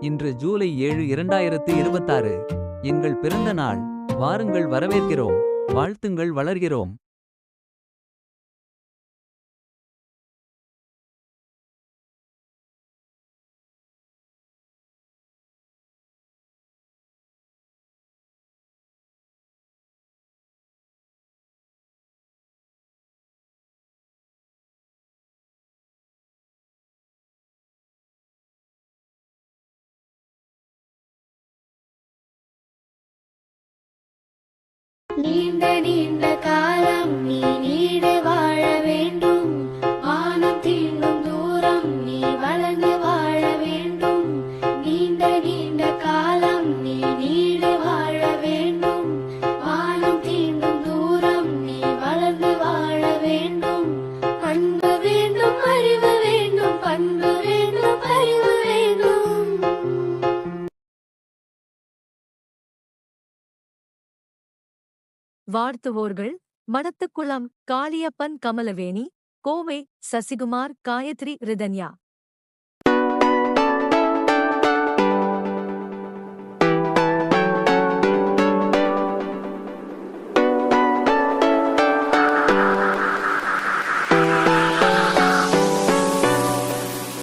இன்று ஜூலை 7 2026. எங்கள் பிறந்த நாள். வாருங்கள், வரவேற்கிறோம். வாழ்த்துங்கள், வளர்கிறோம். நீண்ட நீண்ட காலம் நீ நீடு வாழ வேண்டும். வானம் தீண்டும் தூரம் நீ வளர்ந்து வாழ வேண்டும். நீண்ட நீண்ட காலம் நீ நீடு வாழ வேண்டும். வானம் தீண்டும் தூரம் நீ வளர்ந்து வாழ வேண்டும். அன்பு வேண்டும், அறிவு வேண்டும், பண்பு வேண்டும், அறிவு வேண்டும். வாழ்த்துவோர்கள்: மடத்துக்குளம் காளியப்பன், கமலவேணி, கோவை சசிகுமார், காயத்ரி, ரிதன்யா.